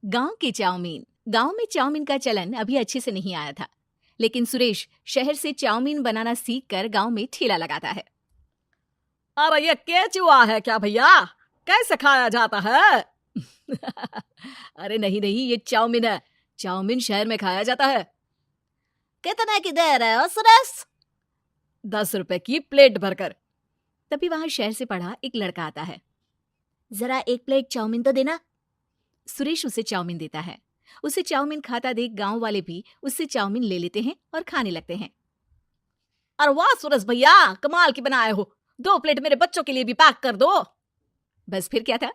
गांव की चाउमीन। गांव में चाउमीन का चलन अभी अच्छे से नहीं आया था, लेकिन सुरेश शहर से चाउमीन बनाना सीखकर गांव में ठेला लगाता है। अरे ये केचुआ है क्या भैया? कैसे खाया जाता है? अरे नहीं नहीं, ये चाउमीन है। चाउमीन शहर में खाया जाता है। कितने की दे रहे हो सुरेश? 10 रुपए की प्लेट भरकर। तभी वहां शहर से पढ़ा एक लड़का आता है। जरा एक प्लेट चाउमीन तो देना। सुरेश उसे चाउमीन देता है। उसे चाउमीन खाता देख गांव वाले भी उससे चाउमीन ले लेते हैं और खाने लगते हैं। अरे वाह सुरेश भैया, कमाल की बनाए हो। 2 प्लेट मेरे बच्चों के लिए भी पैक कर दो। बस फिर क्या था,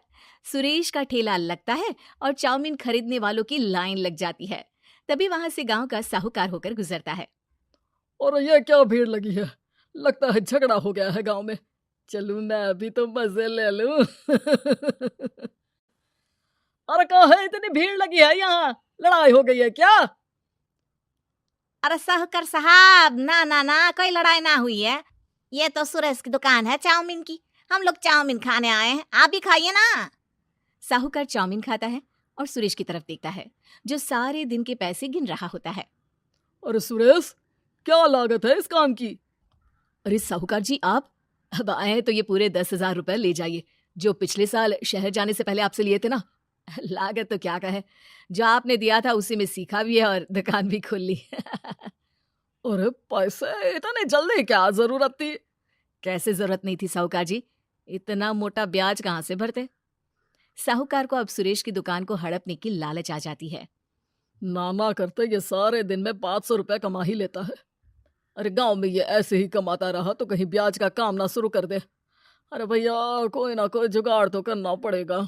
सुरेश का ठेला लगता है और चाउमीन खरीदने वालों की लाइन लग जाती है। तभी वहां से गांव का साहूकार होकर गुजरता है। और ये क्या भीड़ लगी है? लगता है झगड़ा हो गया है गांव में। चलूं मैं अभी तो मजे ले लूं। अरे कहाँ है, इतनी भीड़ लगी है यहाँ? लड़ाई हो गई है क्या? अरे साहूकार साहब, ना ना ना, कोई लड़ाई ना हुई है। ये तो सुरेश की दुकान है चाउमीन की। हम लोग चाउमीन खाने आए हैं, आप भी खाइए ना। साहूकार चाउमीन खाता है और सुरेश की तरफ देखता है, जो सारे दिन के पैसे गिन रहा होता है। अरे सुरेश, क्या लागत है इस काम की? अरे साहूकार जी, आप अब आए हैं तो ये पूरे 10,000 रुपए ले जाइए, जो पिछले साल शहर जाने से पहले आपसे लिए थे ना। लागत तो क्या कहे, जो आपने दिया था उसी में सीखा भी है और दुकान भी खोल ली। अरे पैसे इतने जल्दी क्या जरूरत थी? कैसे जरूरत नहीं थी साहूकार जी, इतना मोटा ब्याज कहाँ से भरते। साहूकार को अब सुरेश की दुकान को हड़पने की लालच आ जाती है। नाना करते ये सारे दिन में 500 रुपए कमा ही लेता है। अरे गांव में ये ऐसे ही कमाता रहा तो कहीं ब्याज का काम ना शुरू कर दे। अरे भैया, कोई ना कोई जुगाड़ तो करना पड़ेगा।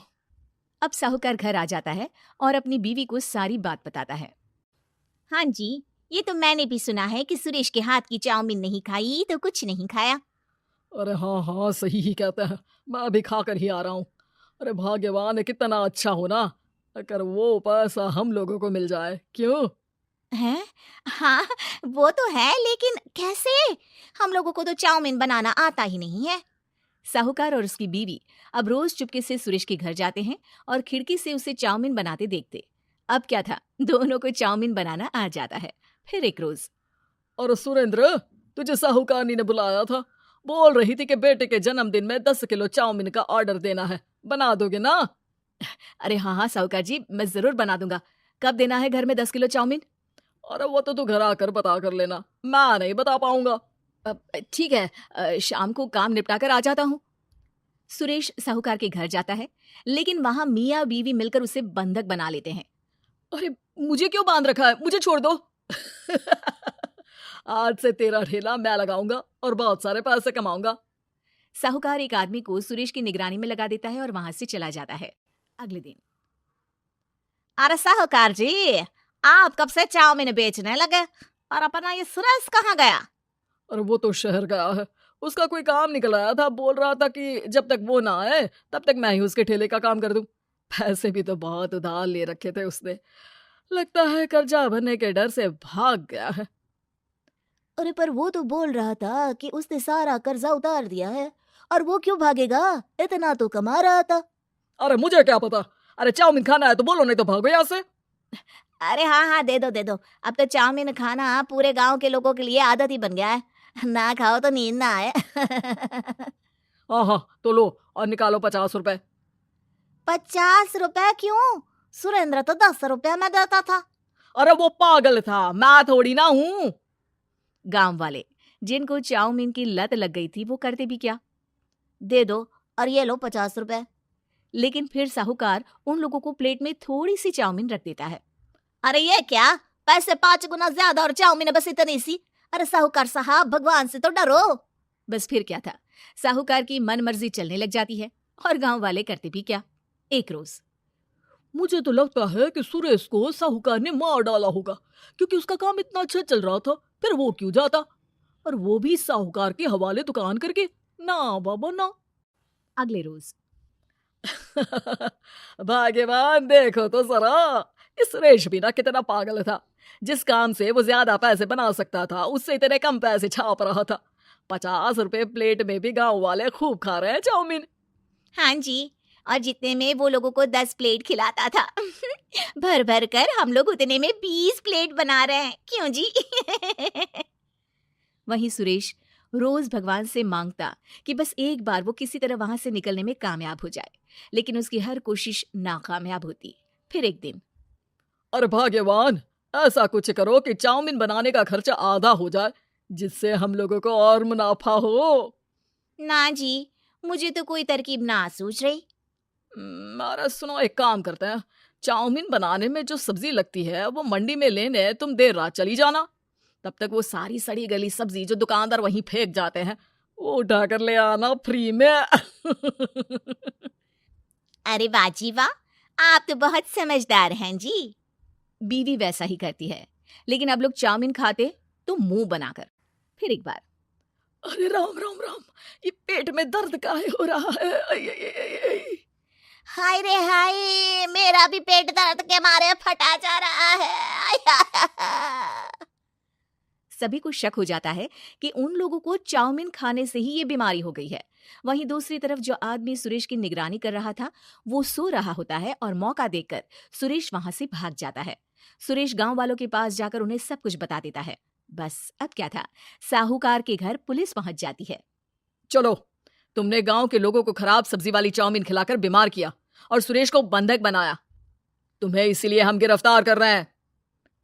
अब साहूकार घर आ जाता है और अपनी बीवी को सारी बात बताता है। हाँ जी, ये तो मैंने भी सुना है कि सुरेश के हाथ की चाउमीन नहीं खाई तो कुछ नहीं खाया। अरे हाँ हाँ, सही ही कहते हैं। मैं अभी खा कर ही आ रहा हूँ। अरे भाग्यवान है, कितना अच्छा हो ना अगर वो पैसा हम लोगों को मिल जाए। क्यों? हैं? हाँ, वो तो है, लेकिन कैसे? हम लोगों को तो चाउमीन बनाना आता ही नहीं है। साहूकार और उसकी बीवी अब रोज चुपके से सुरेश के घर जाते हैं और खिड़की से उसे चाउमीन बनाते देखते। अब क्या था, दोनों को चाउमीन बनाना आ जाता है। फिर एक रोज, और सुरेंद्र, तुझे साहूकारनी ने बुलाया था। बोल रही थी कि बेटे के जन्मदिन में 10 किलो चाउमीन का ऑर्डर देना है। बना दोगे ना? अरे हाँ हाँ साहूकार जी, मैं जरूर बना दूंगा। कब देना है घर में 10 किलो चाउमीन? अरे वो तो तू घर आकर बता कर लेना, मैं नहीं बता पाऊंगा। ठीक है, शाम को काम निपटा कर आ जाता हूँ। सुरेश साहूकार के घर जाता है, लेकिन वहां मियाँ बीवी मिलकर उसे बंधक बना लेते हैं। अरे मुझे क्यों बांध रखा है? मुझे छोड़ दो। आज से तेरा ठेला मैं लगाऊंगा और बहुत सारे पैसे कमाऊंगा। साहूकार एक आदमी को सुरेश की निगरानी में लगा देता है और वहां से चला जाता है। अगले दिन, अरे साहूकार जी, आप कब से चाउमीन बेचने लगे? और अपना ये सुरेश कहाँ गया? और वो तो शहर गया है। उसका कोई काम निकल आया था, बोल रहा था कि जब तक वो ना आए तब तक मैं ही उसके ठेले का काम कर दूं। पैसे भी तो बहुत उधार ले रखे थे उसने। लगता है कर्जा भरने के डर से भाग गया है। अरे पर वो तो बोल रहा था कि उसने सारा कर्जा उतार दिया है। और वो क्यों भागेगा? इतना तो कमा रहा था। अरे मुझे क्या पता। अरे चाउमीन खाना है तो बोलो, नहीं तो भागो यहाँ से। अरे हाँ हाँ, दे दो दे दो। अब तो चाउमीन खाना पूरे गांव के लोगों के लिए आदत ही बन गया है। ना खाओ तो नींद ना आए। हाँ हाँ, तो लो और निकालो 50 रुपए। 50 रुपए क्यों? सुरेंद्र तो 10 रुपए में देता था। अरे वो पागल था, मैं थोड़ी ना हूँ। गांव वाले, जिनको चाउमीन की लत लग गई थी, वो करते भी क्या, दे दो और ये लो 50 रुपए। लेकिन फिर साहूकार उन लोगों को प्लेट में थोड़ी सी चाउमीन रख देता है। अरे ये क्या? पैसे 5 गुना ज्यादा और चाउमीन बस इतनी सी। अरे साहूकार साहब, भगवान से तो डरो। बस फिर क्या था, साहूकार की मन मर्जी चलने लग जाती है और गांव वाले करते भी क्या। एक रोज, मुझे तो लगता है कि सुरेश को साहूकार ने मार डाला होगा, क्योंकि उसका काम इतना अच्छा चल रहा था। फिर वो क्यों जाता, और वो भी साहूकार के हवाले दुकान करके? ना बाबा ना। अगले रोज, भाग्यवान, देखो तो जरा, इस सुरेश भी ना कितना पागल था। जिस काम से वो ज्यादा पैसे बना सकता था, उससे इतने कम पैसे छाप रहा था। 50 रुपए प्लेट में भी गांव वाले खूब खा रहे हैं चाउमीन। हाँ जी, और जितने में वो लोगों को 10 प्लेट खिलाता था। भर भर कर हम लोग उतने में 20 प्लेट बना रहे हैं, क्यों जी? वहीं सुरेश रोज भगवान से मांगता कि बस एक बार वो किसी तरह वहां से निकलने में कामयाब हो जाए, लेकिन उसकी हर कोशिश नाकामयाब होती। फिर एक दिन अरे भाग्यवान, ऐसा कुछ करो कि चाउमीन बनाने का खर्चा आधा हो जाए, जिससे हम लोगों को और मुनाफा हो। ना जी, मुझे तो कोई तरकीब ना सूझ रही। अरे सुनो, एक काम करते हैं, चाउमीन बनाने में जो सब्जी लगती है वो मंडी में लेने तुम देर रात चली जाना। तब तक वो सारी सड़ी गली सब्जी जो दुकानदार वहीं फेंक जाते हैं वो उठा कर ले आना फ्री में। अरे वाह जी वाह, आप तो बहुत समझदार हैं जी। बीवी वैसा ही करती है, लेकिन अब लोग चाउमीन खाते तो मुंह बनाकर। फिर एक बार अरे राम राम राम, ये पेट में दर्द काहे हो रहा है? आई, आई, आई, आई। हाय रे हाय, मेरा भी पेट दर्द के मारे फटा जा रहा है। सभी को शक हो जाता है कि उन लोगों को चाउमीन खाने से ही ये बीमारी हो गई है। वहीं दूसरी तरफ जो आदमी सुरेश की निगरानी कर रहा था वो सो रहा होता है और मौका देखकर सुरेश वहां से भाग जाता है। सुरेश गांव वालों के पास जाकर उन्हें सब कुछ बता देता है। बस अब क्या था, साहूकार के घर पुलिस पहुंच जाती है। चलो, तुमने गांव के लोगों को खराब सब्जी वाली चाउमीन खिलाकर बीमार किया और सुरेश को बंधक बनाया। तुम्हें इसीलिए हम गिरफ्तार कर रहे हैं।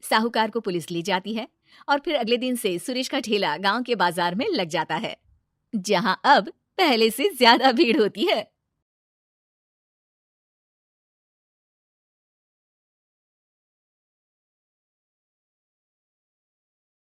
साहूकार को पुलिस ले जाती है और फिर अगले दिन से सुरेश का ठेला गांव के बाजार में लग जाता है, जहां अब पहले से ज्यादा भीड़ होती है।